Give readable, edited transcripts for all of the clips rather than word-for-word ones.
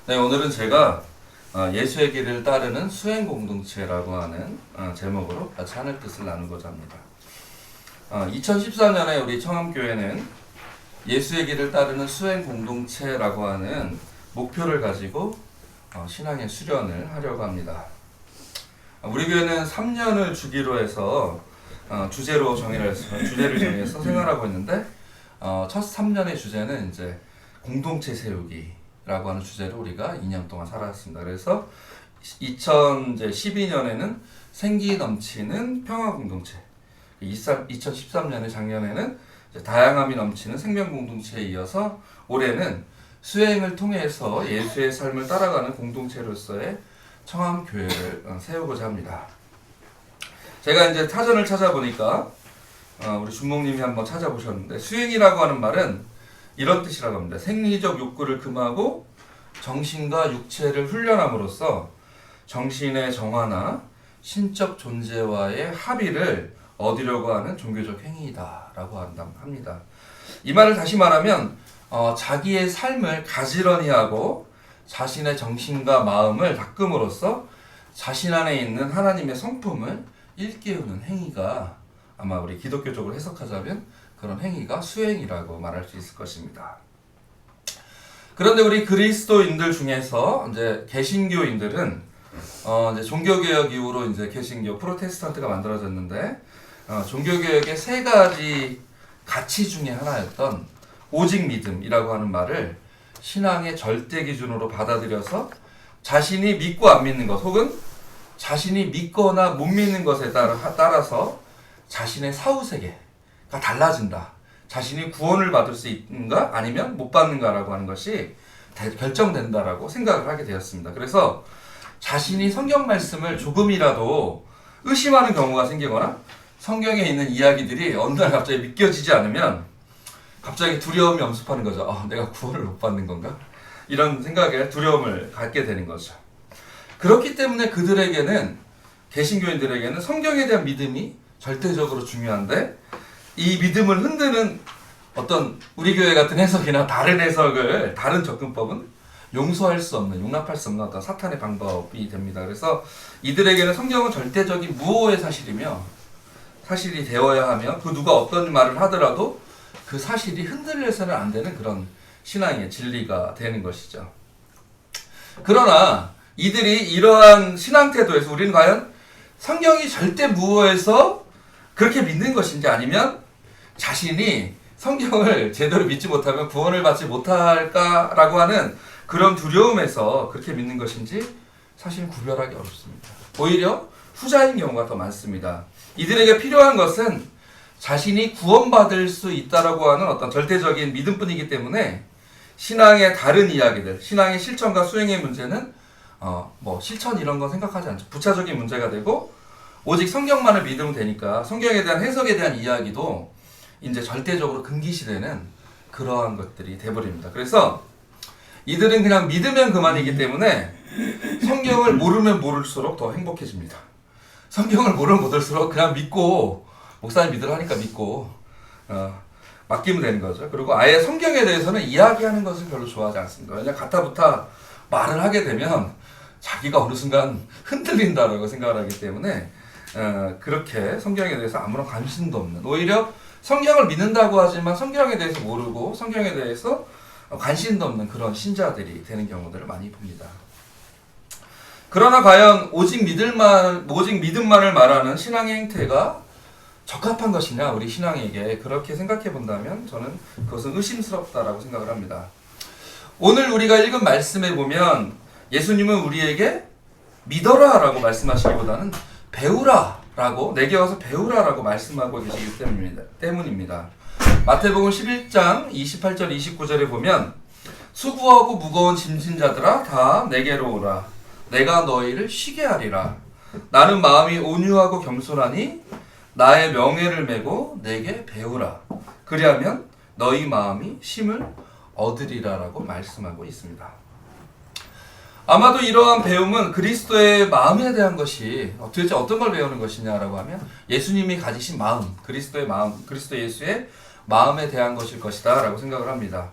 네, 오늘은 제가 예수의 길을 따르는 수행 공동체라고 하는 제목으로 같이 하늘 뜻을 나누고자 합니다. 2014년에 우리 청암교회는 예수의 길을 따르는 수행 공동체라고 하는 목표를 가지고 신앙의 수련을 하려고 합니다. 우리 교회는 3년을 주기로 해서 주제를 정해서 생활하고 있는데 첫 3년의 주제는 이제 공동체 세우기라고 하는 주제로 우리가 2년 동안 살아왔습니다. 그래서 2012년에는 생기 넘치는 평화 공동체, 2013년에 작년에는 다양함이 넘치는 생명 공동체에 이어서 올해는 수행을 통해서 예수의 삶을 따라가는 공동체로서의 청암교회를 세우고자 합니다. 제가 이제 사전을 찾아보니까 우리 준목님이 한번 찾아보셨는데 수행이라고 하는 말은 이런 뜻이라고 합니다. 생리적 욕구를 금하고 정신과 육체를 훈련함으로써 정신의 정화나 신적 존재와의 합의를 얻으려고 하는 종교적 행위다라고 합니다. 이 말을 다시 말하면 자기의 삶을 가지런히 하고 자신의 정신과 마음을 닦음으로써 자신 안에 있는 하나님의 성품을 일깨우는 행위가 아마 우리 기독교적으로 해석하자면 그런 행위가 수행이라고 말할 수 있을 것입니다. 그런데 우리 그리스도인들 중에서 이제 개신교인들은 이제 종교개혁 이후로 이제 개신교 프로테스탄트가 만들어졌는데 종교개혁의 세 가지 가치 중에 하나였던 오직 믿음이라고 하는 말을 신앙의 절대 기준으로 받아들여서 자신이 믿고 안 믿는 것 혹은 자신이 믿거나 못 믿는 것에 따라서 자신의 사후세계가 달라진다. 자신이 구원을 받을 수 있는가 아니면 못 받는가라고 하는 것이 결정된다라고 생각을 하게 되었습니다. 그래서 자신이 성경 말씀을 조금이라도 의심하는 경우가 생기거나 성경에 있는 이야기들이 어느 날 갑자기 믿겨지지 않으면 갑자기 두려움이 엄습하는 거죠. 내가 구원을 못 받는 건가? 이런 생각에 두려움을 갖게 되는 거죠. 그렇기 때문에 그들에게는 개신교인들에게는 성경에 대한 믿음이 절대적으로 중요한데 이 믿음을 흔드는 어떤 우리 교회 같은 해석이나 다른 해석을 다른 접근법은 용납할 수 없는 어떤 사탄의 방법이 됩니다. 그래서 이들에게는 성경은 절대적인 무오의 사실이며 사실이 되어야 하며 그 누가 어떤 말을 하더라도 그 사실이 흔들려서는 안 되는 그런 신앙의 진리가 되는 것이죠. 그러나 이들이 이러한 신앙 태도에서 우리는 과연 성경이 절대 무오해서 그렇게 믿는 것인지 아니면 자신이 성경을 제대로 믿지 못하면 구원을 받지 못할까라고 하는 그런 두려움에서 그렇게 믿는 것인지 사실 구별하기 어렵습니다. 오히려 후자인 경우가 더 많습니다. 이들에게 필요한 것은 자신이 구원받을 수 있다라고 하는 어떤 절대적인 믿음뿐이기 때문에 신앙의 다른 이야기들, 신앙의 실천과 수행의 문제는 실천 이런 건 생각하지 않죠. 부차적인 문제가 되고 오직 성경만을 믿으면 되니까 성경에 대한 해석에 대한 이야기도 이제 절대적으로 금기시되는 그러한 것들이 돼버립니다. 그래서 이들은 그냥 믿으면 그만이기 때문에 성경을 모르면 모를수록 더 행복해집니다. 성경을 모르면 모를수록 그냥 믿고 목사님 믿으라니까 믿고 맡기면 되는 거죠. 그리고 아예 성경에 대해서는 이야기하는 것을 별로 좋아하지 않습니다. 왜냐하면 가타부타 말을 하게 되면 자기가 어느 순간 흔들린다라고 생각을 하기 때문에 그렇게 성경에 대해서 아무런 관심도 없는, 오히려 성경을 믿는다고 하지만 성경에 대해서 모르고 성경에 대해서 관심도 없는 그런 신자들이 되는 경우들을 많이 봅니다. 그러나 과연 오직 믿음만을 말하는 신앙의 행태가 적합한 것이냐, 우리 신앙에게 그렇게 생각해 본다면 저는 그것은 의심스럽다라고 생각을 합니다. 오늘 우리가 읽은 말씀에 보면 예수님은 우리에게 믿어라 라고 말씀하시기보다는 배우라 라고, 내게 와서 배우라 라고 말씀하고 계시기 때문입니다. 마태복음 11장 28절 29절에 보면 수고하고 무거운 짐진 자들아 다 내게로 오라. 내가 너희를 쉬게 하리라. 나는 마음이 온유하고 겸손하니 나의 명예를 메고 내게 배우라. 그리하면 너희 마음이 쉼을 얻으리라 라고 말씀하고 있습니다. 아마도 이러한 배움은 그리스도의 마음에 대한 것이 도대체 어떤 걸 배우는 것이냐라고 하면 예수님이 가지신 마음, 그리스도 예수의 마음에 대한 것일 것이다 라고 생각을 합니다.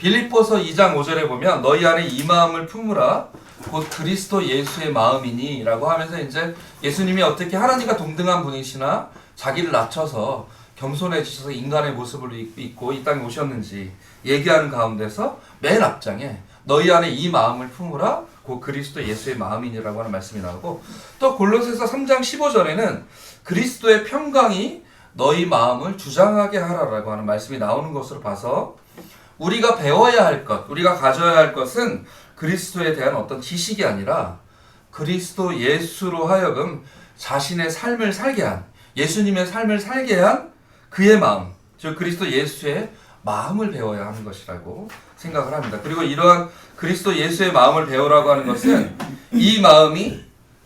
빌립보서 2장 5절에 보면 너희 안에 이 마음을 품으라 곧 그리스도 예수의 마음이니 라고 하면서 이제 예수님이 어떻게 하나님과 동등한 분이시나 자기를 낮춰서 겸손해지셔서 인간의 모습을 입고 이 땅에 오셨는지 얘기하는 가운데서 맨 앞장에 너희 안에 이 마음을 품으라 곧 그리스도 예수의 마음이니라고 하는 말씀이 나오고, 또 골로새서 3장 15절에는 그리스도의 평강이 너희 마음을 주장하게 하라라고 하는 말씀이 나오는 것으로 봐서 우리가 배워야 할 것, 우리가 가져야 할 것은 그리스도에 대한 어떤 지식이 아니라 그리스도 예수로 하여금 자신의 삶을 살게 한, 예수님의 삶을 살게 한 그의 마음, 즉 그리스도 예수의 마음을 배워야 하는 것이라고 생각을 합니다. 그리고 이러한 그리스도 예수의 마음을 배우라고 하는 것은 이 마음이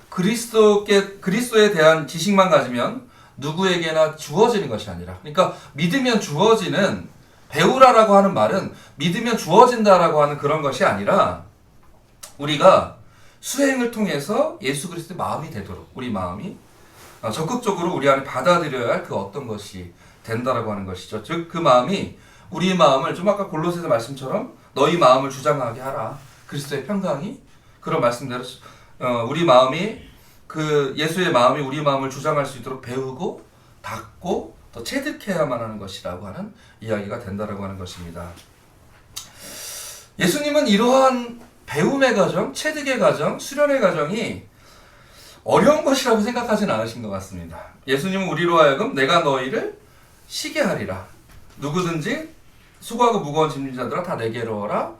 그리스도에 대한 지식만 가지면 누구에게나 주어지는 것이 아니라, 그러니까 믿으면 주어지는, 배우라라고 하는 말은 믿으면 주어진다라고 하는 그런 것이 아니라 우리가 수행을 통해서 예수 그리스도의 마음이 되도록 우리 마음이 적극적으로 우리 안에 받아들여야 할 그 어떤 것이 된다라고 하는 것이죠. 즉 그 마음이 우리 마음을 좀 아까 골로새서 말씀처럼 너희 마음을 주장하게 하라. 그리스도의 평강이 그런 말씀대로 우리 마음이 그 예수의 마음이 우리 마음을 주장할 수 있도록 배우고 닦고 더 체득해야만 하는 것이라고 하는 이야기가 된다라고 하는 것입니다. 예수님은 이러한 배움의 과정, 체득의 과정, 수련의 과정이 어려운 것이라고 생각하진 않으신 것 같습니다. 예수님은 우리로 하여금 내가 너희를 쉬게 하리라. 누구든지 수고하고 무거운 짐진 자들아 다 내게로 오라.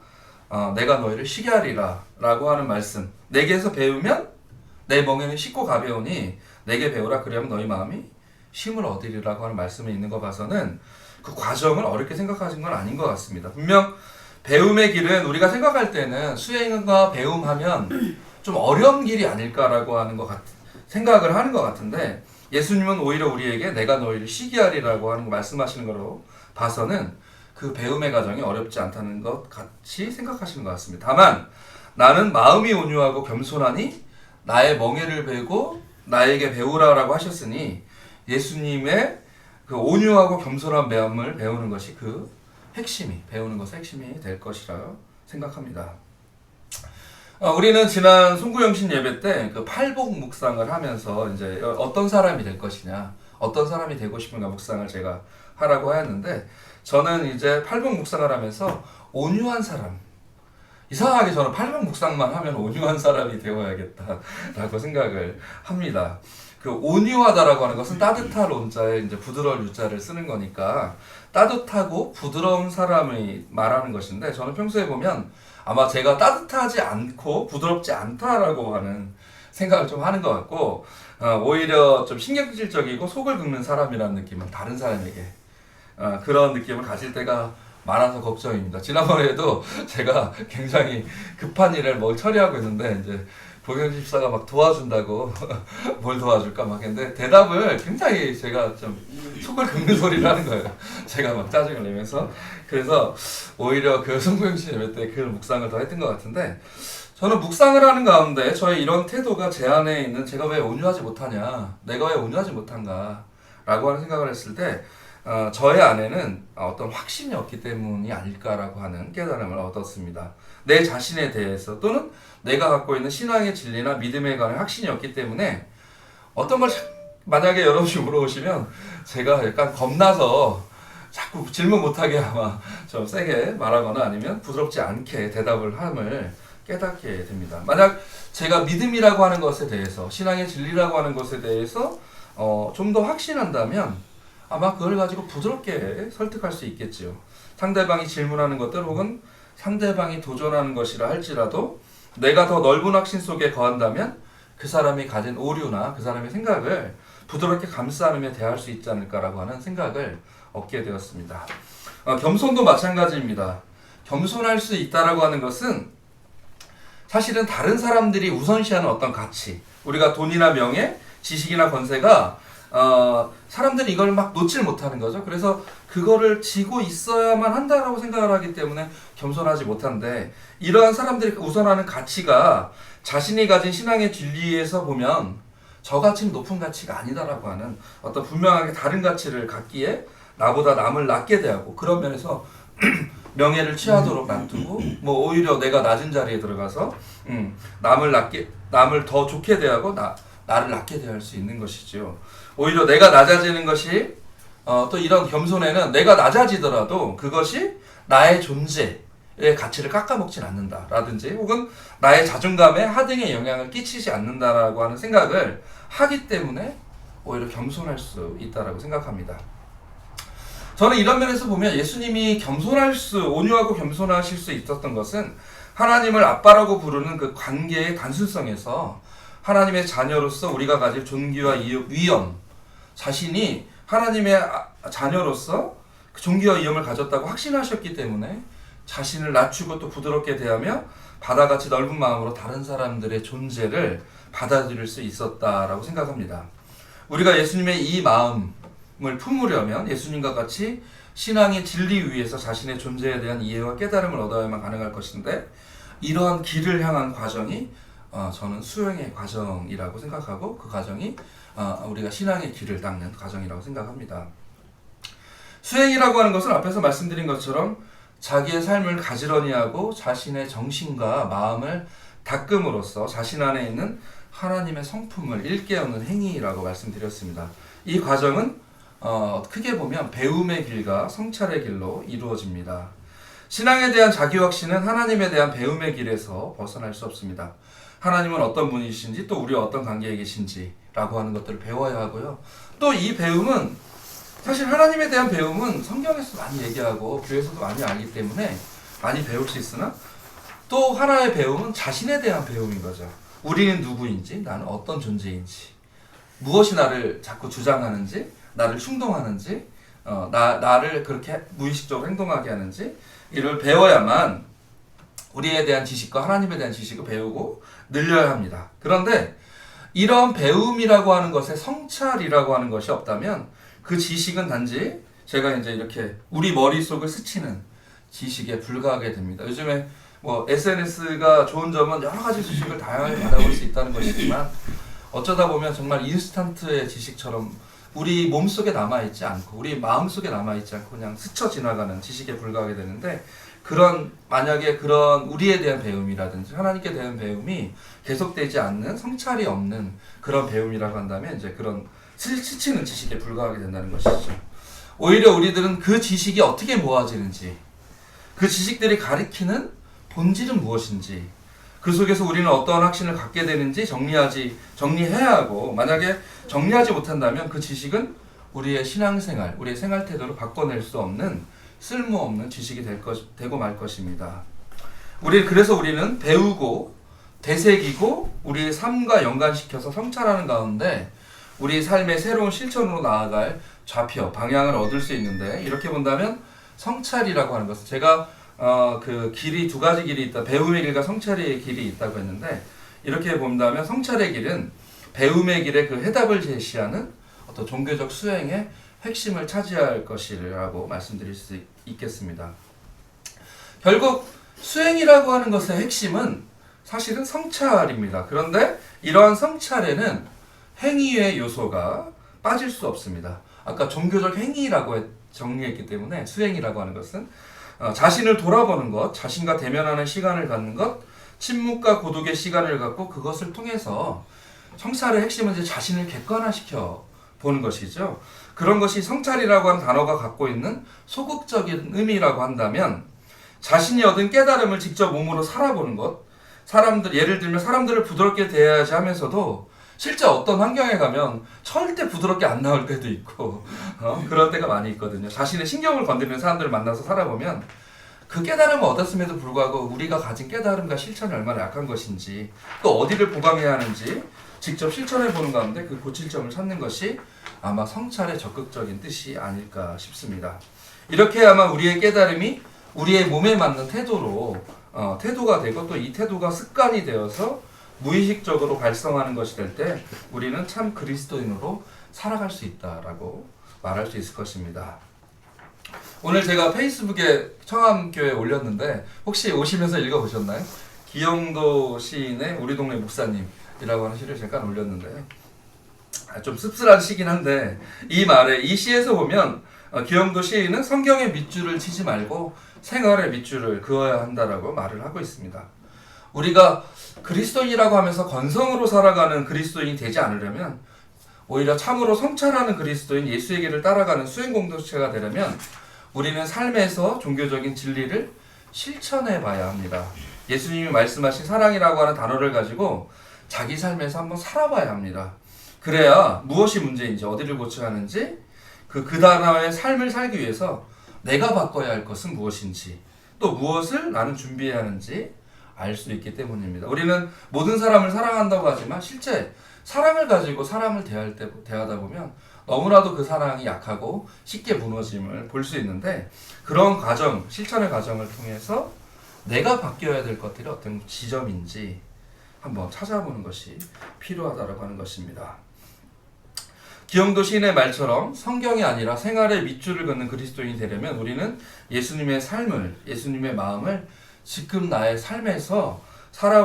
내가 너희를 쉬게 하리라 라고 하는 말씀. 내게서 배우면 내 멍에는 쉽고 가벼우니 내게 배우라. 그리하면 너희 마음이 쉼을 얻으리라고 하는 말씀이 있는 거 봐서는 그 과정을 어렵게 생각하신 건 아닌 것 같습니다. 분명 배움의 길은 우리가 생각할 때는 수행과 배움하면 좀 어려운 길이 아닐까라고 하는 생각을 하는 것 같은데, 예수님은 오히려 우리에게 내가 너희를 쉬게 하리라고 하는 거 말씀하시는 거로 봐서는 그 배움의 과정이 어렵지 않다는 것 같이 생각하시는 것 같습니다. 다만 나는 마음이 온유하고 겸손하니 나의 멍에를 베고 나에게 배우라라고 하셨으니 예수님의 그 온유하고 겸손한 마음을 배우는 것이 그 핵심이, 배우는 것의 핵심이 될 것이라 생각합니다. 우리는 지난 송구영신 예배 때 그 팔복 묵상을 하면서 이제 어떤 사람이 될 것이냐, 어떤 사람이 되고 싶은가 묵상을 제가 하라고 하였는데, 저는 이제 팔복 묵상을 하면서 온유한 사람, 이상하게 저는 팔복 묵상만 하면 온유한 사람이 되어야겠다라고 생각을 합니다. 그 온유하다라고 하는 것은 따뜻한 온자에 이제 부드러운 유자를 쓰는 거니까 따뜻하고 부드러운 사람이 말하는 것인데, 저는 평소에 보면 아마 제가 따뜻하지 않고 부드럽지 않다라고 하는 생각을 좀 하는 것 같고, 오히려 좀 신경질적이고 속을 긁는 사람이라는 느낌은 다른 사람에게 그런 느낌을 가질 때가 많아서 걱정입니다. 지난번에도 제가 굉장히 급한 일을 뭘 처리하고 있는데 이제 보경진 집사가 막 도와준다고 뭘 도와줄까 막 했는데 대답을 굉장히 제가 좀 속을 긁는 소리를 하는 거예요. 제가 막 짜증을 내면서. 그래서 오히려 그 송구영신 예배 때 그 묵상을 더 했던 것 같은데, 저는 묵상을 하는 가운데 저의 이런 태도가 제 안에 있는, 제가 왜 온유하지 못하냐, 내가 왜 온유하지 못한가 라고 하는 생각을 했을 때 저의 안에는 어떤 확신이 없기 때문이 아닐까라고 하는 깨달음을 얻었습니다. 내 자신에 대해서 또는 내가 갖고 있는 신앙의 진리나 믿음에 관한 확신이 없기 때문에 어떤 걸 만약에 여러분이 물어보시면 제가 약간 겁나서 자꾸 질문 못하게 아마 좀 세게 말하거나 아니면 부드럽지 않게 대답을 함을 깨닫게 됩니다. 만약 제가 믿음이라고 하는 것에 대해서, 신앙의 진리라고 하는 것에 대해서 좀 더 확신한다면 아마 그걸 가지고 부드럽게 설득할 수 있겠지요. 상대방이 질문하는 것들 혹은 상대방이 도전하는 것이라 할지라도 내가 더 넓은 확신 속에 거한다면 그 사람이 가진 오류나 그 사람의 생각을 부드럽게 감싸 안으며 대할 수 있지 않을까라고 하는 생각을 얻게 되었습니다. 겸손도 마찬가지입니다. 겸손할 수 있다라고 하는 것은 사실은 다른 사람들이 우선시하는 어떤 가치, 우리가 돈이나 명예, 지식이나 권세가 사람들이 이걸 막 놓질 못하는 거죠. 그래서 그거를 지고 있어야만 한다라고 생각을 하기 때문에 겸손하지 못한데, 이러한 사람들이 우선하는 가치가 자신이 가진 신앙의 진리에서 보면 저 가치는 높은 가치가 아니다라고 하는 어떤 분명하게 다른 가치를 갖기에 나보다 남을 낮게 대하고, 그런 면에서 명예를 취하도록 놔두고 뭐 오히려 내가 낮은 자리에 들어가서 남을 더 좋게 대하고 나를 낮게 대할 수 있는 것이죠. 오히려 내가 낮아지는 것이 또 이런 겸손에는 내가 낮아지더라도 그것이 나의 존재의 가치를 깎아먹진 않는다라든지 혹은 나의 자존감에 하등의 영향을 끼치지 않는다라고 하는 생각을 하기 때문에 오히려 겸손할 수 있다라고 생각합니다. 저는 이런 면에서 보면 예수님이 온유하고 겸손하실 수 있었던 것은 하나님을 아빠라고 부르는 그 관계의 단순성에서 하나님의 자녀로서 우리가 가질 존귀와 위엄, 자신이 하나님의 자녀로서 그 존귀와 위엄을 가졌다고 확신하셨기 때문에 자신을 낮추고 또 부드럽게 대하며 바다같이 넓은 마음으로 다른 사람들의 존재를 받아들일 수 있었다라고 생각합니다. 우리가 예수님의 이 마음을 품으려면 예수님과 같이 신앙의 진리 위에서 자신의 존재에 대한 이해와 깨달음을 얻어야만 가능할 것인데 이러한 길을 향한 과정이 저는 수행의 과정이라고 생각하고 그 과정이 우리가 신앙의 길을 닦는 과정이라고 생각합니다. 수행이라고 하는 것은 앞에서 말씀드린 것처럼 자기의 삶을 가지런히 하고 자신의 정신과 마음을 닦음으로써 자신 안에 있는 하나님의 성품을 일깨우는 행위라고 말씀드렸습니다. 이 과정은 크게 보면 배움의 길과 성찰의 길로 이루어집니다. 신앙에 대한 자기확신은 하나님에 대한 배움의 길에서 벗어날 수 없습니다. 하나님은 어떤 분이신지 또 우리와 어떤 관계에 계신지 라고 하는 것들을 배워야 하고요. 또 이 배움은 사실 하나님에 대한 배움은 성경에서 많이 얘기하고 교회에서도 많이 알기 때문에 많이 배울 수 있으나 또 하나의 배움은 자신에 대한 배움인 거죠. 우리는 누구인지, 나는 어떤 존재인지, 무엇이 나를 자꾸 주장하는지, 나를 충동하는지, 나를 그렇게 무의식적으로 행동하게 하는지 이를 배워야만 우리에 대한 지식과 하나님에 대한 지식을 배우고 늘려야 합니다. 그런데 이런 배움이라고 하는 것에 성찰이라고 하는 것이 없다면 그 지식은 단지 제가 이제 이렇게 우리 머릿속을 스치는 지식에 불과하게 됩니다. 요즘에 뭐 SNS가 좋은 점은 여러 가지 지식을 다양하게 받아볼 수 있다는 것이지만 어쩌다 보면 정말 인스턴트의 지식처럼 우리 몸속에 남아있지 않고 우리 마음속에 남아있지 않고 그냥 스쳐 지나가는 지식에 불과하게 되는데 만약에 그런 우리에 대한 배움이라든지 하나님께 대한 배움이 계속되지 않는 성찰이 없는 그런 배움이라고 한다면 이제 그런 스치는 지식에 불과하게 된다는 것이죠. 오히려 우리들은 그 지식이 어떻게 모아지는지, 그 지식들이 가리키는 본질은 무엇인지, 그 속에서 우리는 어떠한 확신을 갖게 되는지 정리해야 하고, 만약에 정리하지 못한다면 그 지식은 우리의 신앙생활, 우리의 생활 태도를 바꿔낼 수 없는 쓸모없는 지식이 되고 말 것입니다. 그래서 우리는 배우고 되새기고 우리의 삶과 연관시켜서 성찰하는 가운데 우리 삶의 새로운 실천으로 나아갈 좌표, 방향을 얻을 수 있는데 이렇게 본다면 성찰이라고 하는 것은 제가 그 길이 두 가지 길이 있다. 배움의 길과 성찰의 길이 있다고 했는데 이렇게 본다면 성찰의 길은 배움의 길의 그 해답을 제시하는 어떤 종교적 수행의 핵심을 차지할 것이라고 말씀드릴 수 있겠습니다. 결국 수행이라고 하는 것의 핵심은 사실은 성찰입니다. 그런데 이러한 성찰에는 행위의 요소가 빠질 수 없습니다. 아까 종교적 행위라고 정리했기 때문에 수행이라고 하는 것은 자신을 돌아보는 것, 자신과 대면하는 시간을 갖는 것, 침묵과 고독의 시간을 갖고 그것을 통해서 성찰의 핵심은 이제 자신을 객관화시켜 보는 것이죠. 그런 것이 성찰이라고 하는 단어가 갖고 있는 소극적인 의미라고 한다면 자신이 얻은 깨달음을 직접 몸으로 살아보는 것, 예를 들면 사람들을 부드럽게 대해야지 하면서도 실제 어떤 환경에 가면 절대 부드럽게 안 나올 때도 있고 그럴 때가 많이 있거든요. 자신의 신경을 건드리는 사람들을 만나서 살아보면 그 깨달음을 얻었음에도 불구하고 우리가 가진 깨달음과 실천이 얼마나 약한 것인지 또 어디를 보강해야 하는지 직접 실천해보는 가운데 그 고칠점을 찾는 것이 아마 성찰의 적극적인 뜻이 아닐까 싶습니다. 이렇게 아마 우리의 깨달음이 우리의 몸에 맞는 태도가 되고 또 이 태도가 습관이 되어서 무의식적으로 발성하는 것이 될 때 우리는 참 그리스도인으로 살아갈 수 있다라고 말할 수 있을 것입니다. 오늘 제가 페이스북에 청암교회에 올렸는데 혹시 오시면서 읽어보셨나요? 기영도 시인의 우리 동네 목사님이라고 하는 시를 잠깐 올렸는데 좀 씁쓸한 시긴 한데 이 시에서 보면 기영도 시인은 성경의 밑줄을 치지 말고 생활의 밑줄을 그어야 한다라고 말을 하고 있습니다. 우리가 그리스도인이라고 하면서 건성으로 살아가는 그리스도인이 되지 않으려면, 오히려 참으로 성찰하는 그리스도인, 예수의 길을 따라가는 수행 공동체가 되려면 우리는 삶에서 종교적인 진리를 실천해 봐야 합니다. 예수님이 말씀하신 사랑이라고 하는 단어를 가지고 자기 삶에서 한번 살아봐야 합니다. 그래야 무엇이 문제인지, 어디를 고쳐야 하는지, 그 단어의 삶을 살기 위해서 내가 바꿔야 할 것은 무엇인지, 또 무엇을 나는 준비해야 하는지 알 수 있기 때문입니다. 우리는 모든 사람을 사랑한다고 하지만 실제 사랑을 가지고 사람을 대하다 보면 너무나도 그 사랑이 약하고 쉽게 무너짐을 볼 수 있는데, 그런 과정, 실천의 과정을 통해서 내가 바뀌어야 될 것들이 어떤 지점인지 한번 찾아보는 것이 필요하다고 하는 것입니다. 기영도 시인의 말처럼 성경이 아니라 생활의 밑줄을 긋는 그리스도인이 되려면 우리는 예수님의 삶을, 예수님의 마음을 지금 나의 삶에서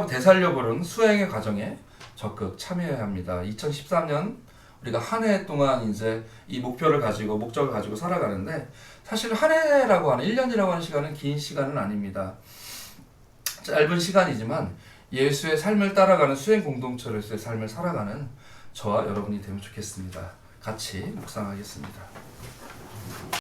되살려보는 수행의 과정에 적극 참여해야 합니다. 2013년 우리가 한 해 동안 이제 이 목표를 가지고, 목적을 가지고 살아가는데, 사실 한 해라고 하는, 1년이라고 하는 시간은 긴 시간은 아닙니다. 짧은 시간이지만 예수의 삶을 따라가는 수행 공동체로서의 삶을 살아가는 저와 여러분이 되면 좋겠습니다. 같이 묵상하겠습니다.